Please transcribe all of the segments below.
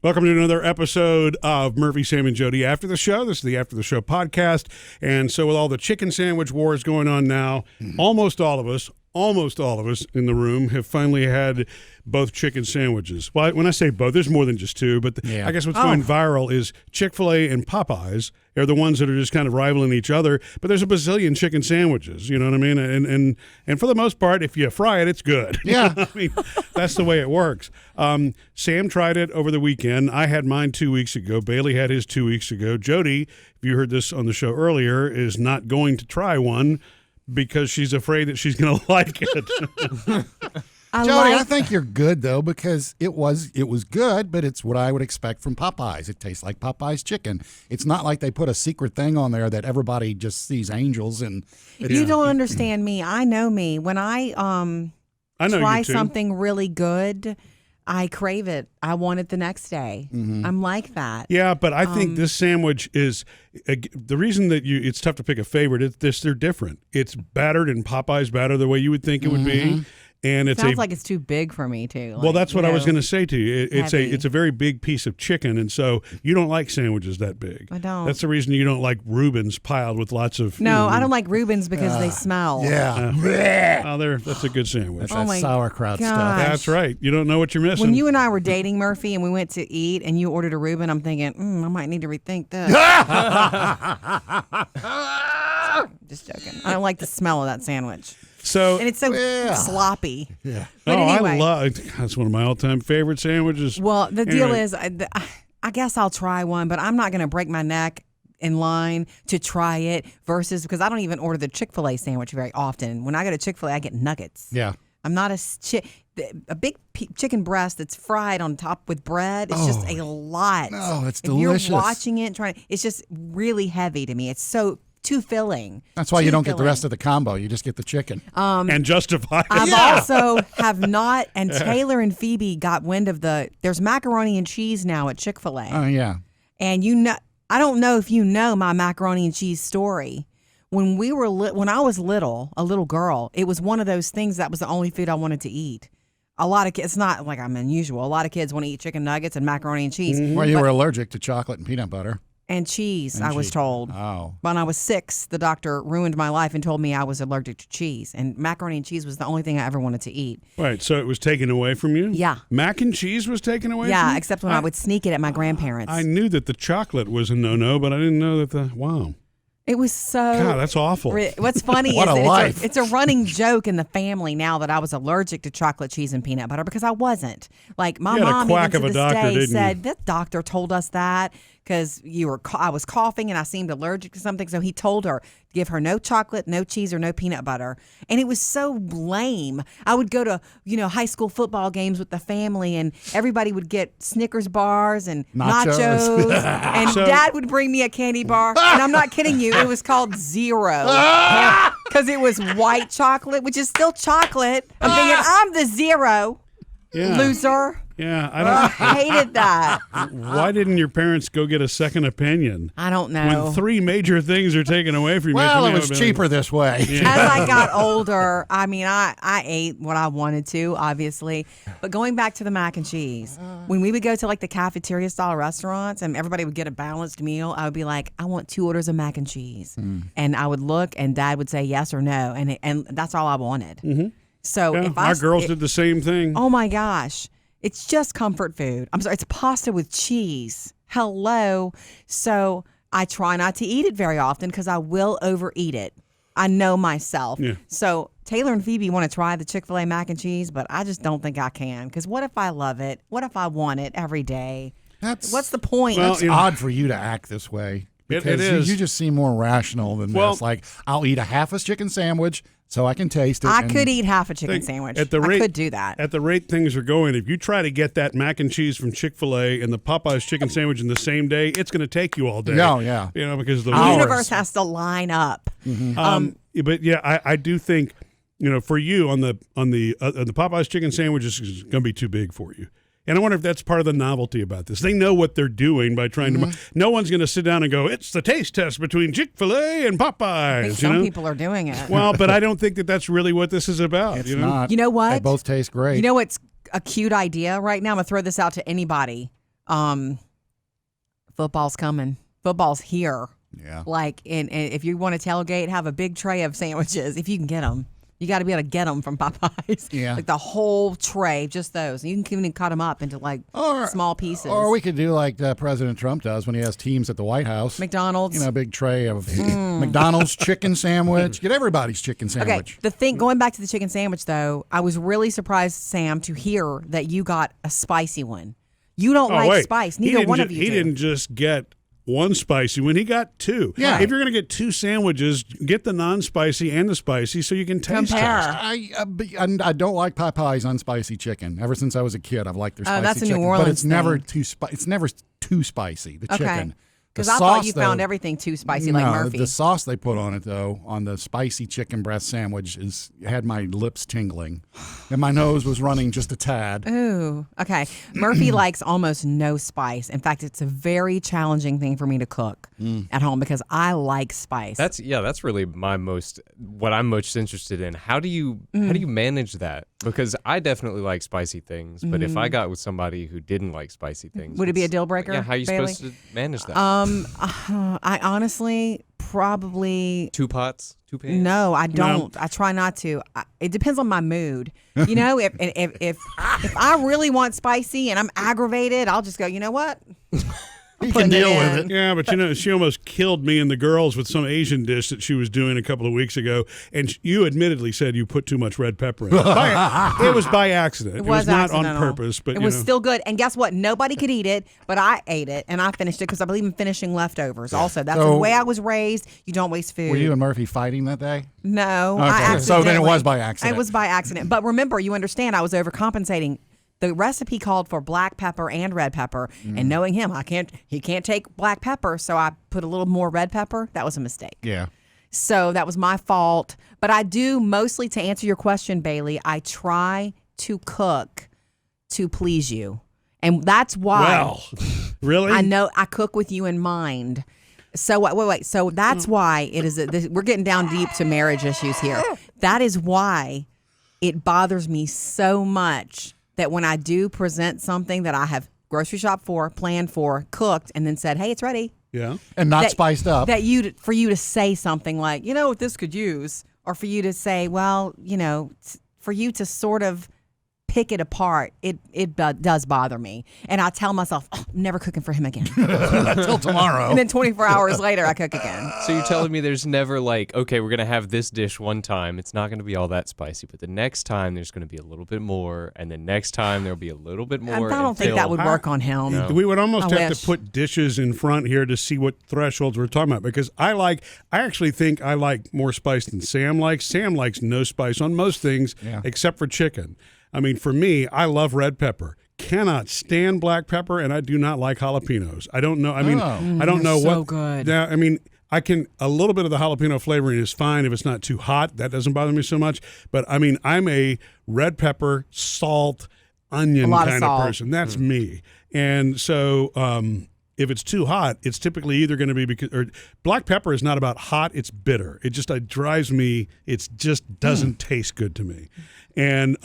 Welcome to another episode of Murphy, Sam, and Jodi After the Show. This is the After the Show podcast. And so with all the chicken sandwich wars going on now, almost all of us in the room have finally had both chicken sandwiches. Well, when I say both, there's more than just two, but I guess what's going viral is Chick-fil-A and Popeyes are the ones that are just kind of rivaling each other, but there's a bazillion chicken sandwiches, you know what I mean? And for the most part, if you fry it, it's good. Yeah. I mean, that's the way it works. Sam tried it over the weekend. I had mine 2 weeks ago. Bailey had his 2 weeks ago. Jodi, if you heard this on the show earlier, is not going to try one because she's afraid that she's going to like it. Jodi, I think you're good, though, because it was good, but it's what I would expect from Popeyes. It tastes like Popeyes chicken. It's not like they put a secret thing on there that everybody just sees angels and... You don't understand me. I know me. When I try something really good, I crave it. I want it the next day. Mm-hmm. I'm like that. Yeah, but I think this sandwich is the reason that it's tough to pick a favorite. They're different. It's battered in Popeye's batter the way you would think it would be. And it sounds like it's too big for me too. Well, that's what I was going to say to you. It's a very big piece of chicken, and so you don't like sandwiches that big. I don't. That's the reason you don't like Reubens piled with lots of. No, I don't like Reubens because they smell. Yeah. That's a good sandwich. That's that sauerkraut stuff. That's right. You don't know what you're missing. When you and I were dating, Murphy, and we went to eat, and you ordered a Reuben, I'm thinking, I might need to rethink this. Just joking. I don't like the smell of that sandwich. And it's so sloppy. Yeah. But anyway. That's one of my all-time favorite sandwiches. Well, the deal is, I guess I'll try one, but I'm not going to break my neck in line to try it versus because I don't even order the Chick-fil-A sandwich very often. When I go to Chick-fil-A, I get nuggets. Yeah. I'm not a big chicken breast that's fried on top with bread. It's just a lot. No, it's delicious. delicious. You're watching it, it's just really heavy to me. It's so too filling. That's why you don't get the rest of the combo. You just get the chicken. And justify it. I've also have not, and Taylor and Phoebe got wind of there's macaroni and cheese now at Chick-fil-A. Oh, yeah. And I don't know if you know my macaroni and cheese story. When when I was little, a little girl, it was one of those things that was the only food I wanted to eat. A lot of kids, it's not like I'm unusual. A lot of kids want to eat chicken nuggets and macaroni and cheese. Well, you were allergic to chocolate and peanut butter. And cheese, I was told. Oh. When I was 6, the doctor ruined my life and told me I was allergic to cheese. And macaroni and cheese was the only thing I ever wanted to eat. Right, so it was taken away from you? Yeah. Mac and cheese was taken away from you? Yeah, except when I would sneak it at my grandparents. I knew that the chocolate was a no-no, but I didn't know that wow. It was so... God, that's awful. What's funny What is it's a running joke in the family now that I was allergic to chocolate, cheese, and peanut butter because I wasn't. Like, my mom even to this day said, that doctor told us that because I was coughing and I seemed allergic to something. So he told her, give her no chocolate, no cheese, or no peanut butter. And it was so lame. I would go to, high school football games with the family and everybody would get Snickers bars and nachos and Dad would bring me a candy bar. And I'm not kidding you. It was called Zero because it was white chocolate, which is still chocolate. I'm thinking, I'm the zero loser. Yeah, I hated that. Why didn't your parents go get a second opinion? I don't know. When 3 major things are taken away from you. Well, it was cheaper this way. Yeah. As I got older, I ate what I wanted to, obviously. But going back to the mac and cheese, when we would go to like the cafeteria style restaurants and everybody would get a balanced meal, I would be like, I want 2 orders of mac and cheese. And I would look and Dad would say yes or no. And that's all I wanted. Mm-hmm. So if our girls did the same thing. Oh my gosh. It's just comfort food. I'm sorry. It's pasta with cheese. Hello. So I try not to eat it very often because I will overeat it. I know myself. Yeah. So Taylor and Phoebe want to try the Chick-fil-A mac and cheese, but I just don't think I can. Because what if I love it? What if I want it every day? What's the point? Well, it's odd for you to act this way. Because it is. You just seem more rational than this. Like, I'll eat a half a chicken sandwich so I can taste it. I could eat half a chicken sandwich. I could do that. At the rate things are going, if you try to get that mac and cheese from Chick-fil-A and the Popeyes chicken sandwich in the same day, it's going to take you all day. Oh, yeah. Because the universe has to line up. Mm-hmm. But yeah, I do think, for you on the Popeyes chicken sandwich is going to be too big for you. And I wonder if that's part of the novelty about this. They know what they're doing by trying to. No one's going to sit down and go, it's the taste test between Chick-fil-A and Popeyes. Some people are doing it. Well, but I don't think that that's really what this is about. It's not. You know what? They both taste great. You know what's a cute idea right now? I'm going to throw this out to anybody. Football's coming. Football's here. Yeah. Like, and if you want to tailgate, have a big tray of sandwiches if you can get them. You got to be able to get them from Popeyes. Yeah. Like the whole tray, just those. You can even cut them up into like small pieces. Or we could do like President Trump does when he has teams at the White House. McDonald's. You know, a big tray of McDonald's chicken sandwich. Get everybody's chicken sandwich. Okay, the thing, going back to the chicken sandwich though, I was really surprised, Sam, to hear that you got a spicy one. You don't like spice. Neither one of you He didn't just get one spicy one. He got two. Yeah. If you're going to get two sandwiches, get the non-spicy and the spicy so you can taste Compare. it. I don't like Popeye's unspicy chicken. Ever since I was a kid, I've liked their spicy that's a chicken. New Orleans but it's never thing. it's never too spicy. The chicken. Because I thought you found everything too spicy, like Murphy. The sauce they put on it, though, on the spicy chicken breast sandwich, had my lips tingling. And my nose was running just a tad. Ooh, okay. Murphy likes almost no spice. In fact, it's a very challenging thing for me to cook at home because I like spice. That's really what I'm most interested in. How do you manage that? Because I definitely like spicy things, but if I got with somebody who didn't like spicy things, would it be a deal breaker? Yeah, how are you Bailey? supposed to manage that? I honestly probably 2 pots, 2 pans. no. I don't. I try not to. It depends on my mood. You know, if I really want spicy and I'm aggravated, I'll just go. You know what? You can deal with it. Yeah, but you know, she almost killed me and the girls with some Asian dish that she was doing a couple of weeks ago. And you admittedly said you put too much red pepper in it. It was by accident. It was not on purpose. But it was still good. And guess what? Nobody could eat it, but I ate it and I finished it because I believe in finishing leftovers. Also, that's the way I was raised. You don't waste food. Were you and Murphy fighting that day? No. Okay. I accidentally. So then it was by accident. It was by accident. But remember, you understand, I was overcompensating. The recipe called for black pepper and red pepper, and knowing him, he can't take black pepper, so I put a little more red pepper. That was a mistake. Yeah. So that was my fault. But I do, mostly to answer your question, Bailey, I try to cook to please you. And that's why. Well, really? I know I cook with you in mind. So wait. So that's why it is. We're getting down deep to marriage issues here. That is why it bothers me so much that when I do present something that I have grocery shop for, planned for, cooked, and then said, "Hey, it's ready," and not spiced up. For you to say something like, "You know what this could use," or for you to say, "Well, you know," for you to sort of pick it apart, it does bother me. And I tell myself, I'm never cooking for him again. Until tomorrow. And then 24 hours later, I cook again. So you're telling me there's never like, okay, we're going to have this dish one time. It's not going to be all that spicy. But the next time, there's going to be a little bit more. And then next time, there'll be a little bit more. I don't think that would work on him. No. We would almost I have wish. to put dishes in front here to see what thresholds we're talking about, because I actually think I like more spice than Sam likes. Sam likes no spice on most things except for chicken. I mean, for me, I love red pepper. Cannot stand black pepper, and I do not like jalapenos. I don't know. I mean, I don't know so what. good. Now, I mean, a little bit of the jalapeno flavoring is fine if it's not too hot. That doesn't bother me so much. But I mean, I'm a red pepper, salt, onion kind of person. That's me. And so, if it's too hot, it's typically either going to be black pepper is not about hot, it's bitter. It just drives me, it just doesn't taste good to me. And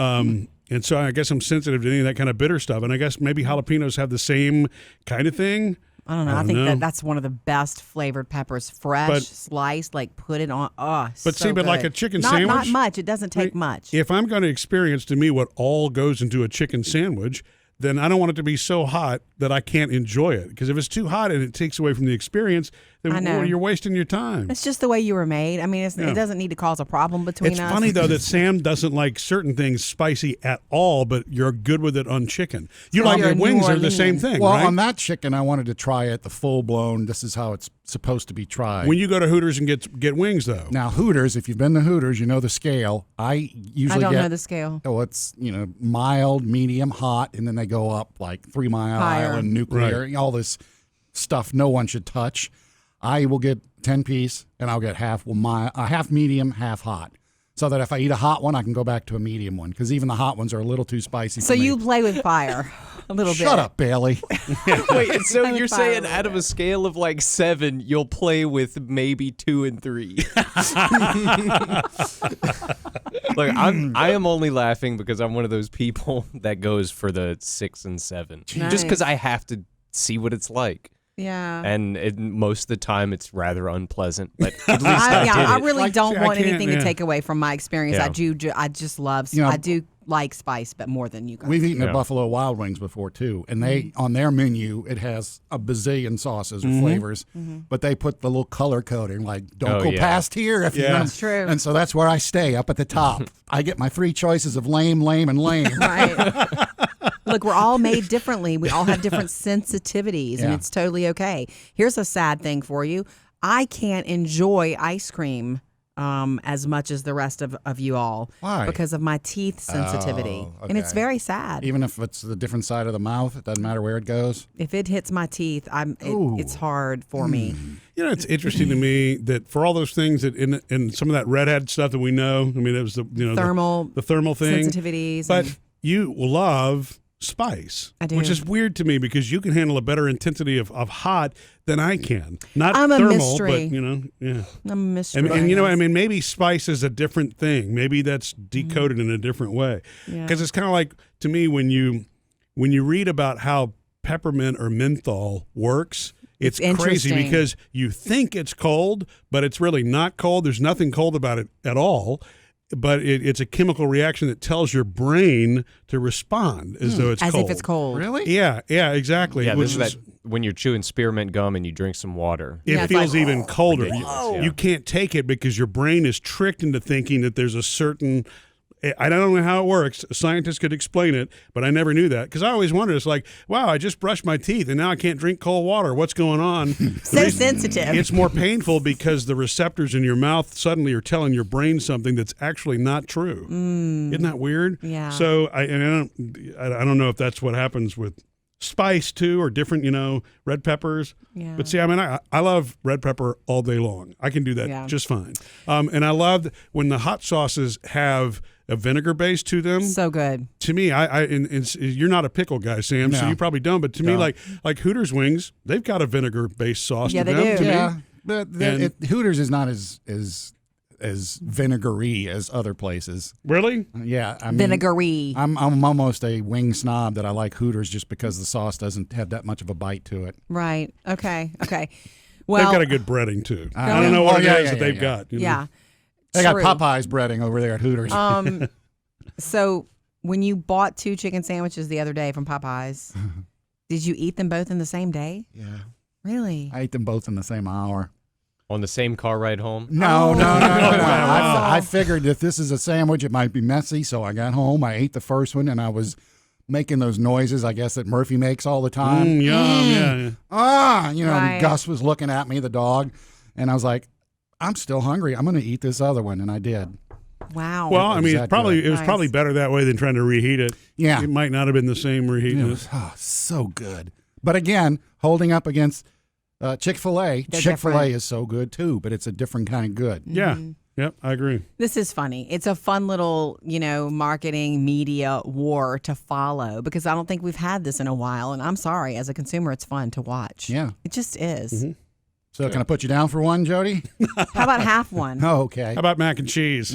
so I guess I'm sensitive to any of that kind of bitter stuff. And I guess maybe jalapenos have the same kind of thing. I don't know. I think that's one of the best flavored peppers. Fresh, sliced, like put it on. Oh, but so good. like a chicken sandwich. Not much. It doesn't take much. If I'm going to experience to me what all goes into a chicken sandwich, then I don't want it to be so hot that I can't enjoy it. Because if it's too hot and it takes away from the experience, then you're wasting your time. It's just the way you were made. I mean, it doesn't need to cause a problem between us. It's funny, though, that Sam doesn't like certain things spicy at all, but you're good with it on chicken. You like your wings are the same thing, well, right? On that chicken, I wanted to try it the full-blown, this is how it's supposed to be tried. When you go to Hooters and get wings, though. Now, Hooters, if you've been to Hooters, you know the scale. I don't know the scale. Oh, it's, mild, medium, hot, and then they go up like 3 Mile Island, nuclear, all this stuff no one should touch. I will get 10-piece, and I'll get half medium, half hot. So that if I eat a hot one, I can go back to a medium one, because even the hot ones are a little too spicy So for me. you play with fire a little bit. Shut up, Bailey. Wait, so you're saying out of a scale of like 7, you'll play with maybe 2 and 3? Look, I am only laughing because I'm one of those people that goes for the 6 and 7, just because I have to see what it's like. Yeah. And most of the time, it's rather unpleasant. But at least I did I it. really don't want anything to yeah. take away from my experience. Yeah. I just love. You know, I do like spice, but more than you guys. We've eaten Yeah. at Buffalo Wild Wings before too, and they on their menu it has a bazillion sauces or flavors, but they put the little color coding like don't go past here if you Yeah. want. That's true. And so that's where I stay up at the top. I get my 3 choices of lame, lame, and lame. Right. Look, we're all made differently. We all have different sensitivities, and Yeah. it's totally okay. Here's a sad thing for you. I can't enjoy ice cream as much as the rest of you all. Why? Because of my teeth sensitivity. Oh, And it's okay. very sad. Even if it's the different side of the mouth, it doesn't matter where it goes. If it hits my teeth, it's hard for me. You know, it's interesting to me that for all those things that in some of that redhead stuff that we know, I mean, it was the Thermal thermal thing, sensitivities. but and- you love spice, I do. which is weird to me because you can handle a better intensity of hot than I can. Not I'm a thermal, mystery. but yeah. I'm a mystery. And you know, I mean, maybe spice is a different thing. Maybe that's decoded in a different way. Yeah. Because it's kind of like to me when you read about how peppermint or menthol works. It's crazy interesting. because you think it's cold, but it's really not cold. There's nothing cold about it at all. But it's a chemical reaction that tells your brain to respond as though it's as cold. if it's cold. Really? Yeah, exactly. Yeah, Which this is, is that when you're chewing spearmint gum and you drink some water. it Yeah, it's feels like, even colder. ridiculous, yeah. You can't take it because your brain is tricked into thinking that there's a certain. I don't know how it works. Scientists could explain it, but I never knew that because I always wondered. It's like, wow, I just brushed my teeth and now I can't drink cold water. What's going on? So sensitive. It's more painful because the receptors in your mouth suddenly are telling your brain something that's actually not true. Isn't that weird? Yeah. So I don't know if that's what happens with spice too, or different, red peppers. Yeah. But see, I mean, I love red pepper all day long. I can do that Yeah. just fine. And I love when the hot sauces have a vinegar base to them. So good. To me, and you're not a pickle guy, Sam, so No. you probably don't. But to me, like Hooters wings, they've got a vinegar-based sauce Yeah, to they them. do. To Yeah, me. but And- Hooters is not as vinegary as other places. Really? Yeah, I mean, Vinegary. I'm almost a wing snob that I like Hooters just because the sauce doesn't have that much of a bite to it. Right. Okay. Well, They've got a good breading too. I Really? don't know what Oh, it yeah, is yeah, that they've yeah. got. yeah. They got True. Popeye's breading over there at Hooters. So when you bought 2 chicken sandwiches the other day from Popeyes, did you eat them both in the same day? yeah, Really? I ate them both in the same hour. On the same car ride home? No. Wow. I figured if this is a sandwich, it might be messy. So I got home, I ate the first one, and I was making those noises, I guess, that Murphy makes all the time. Yum, yeah. Right. And Gus was looking at me, the dog, and I was like, I'm still hungry. I'm going to eat this other one, and I did. Wow. Well, I mean, Exactly. it was Nice. probably better that way than trying to reheat it. Yeah. It might not have been the same It reheatness. was so good. But again, holding up against Chick-fil-A, They're Chick-fil-A different. is so good too, but it's a different kind of good. Yeah. Yep, I agree. This is funny. It's a fun little, marketing media war to follow because I don't think we've had this in a while. And I'm sorry, as a consumer, it's fun to watch. Yeah. It just is. So can I put you down for one, Jody? How about half one? Oh, okay. How about mac and cheese?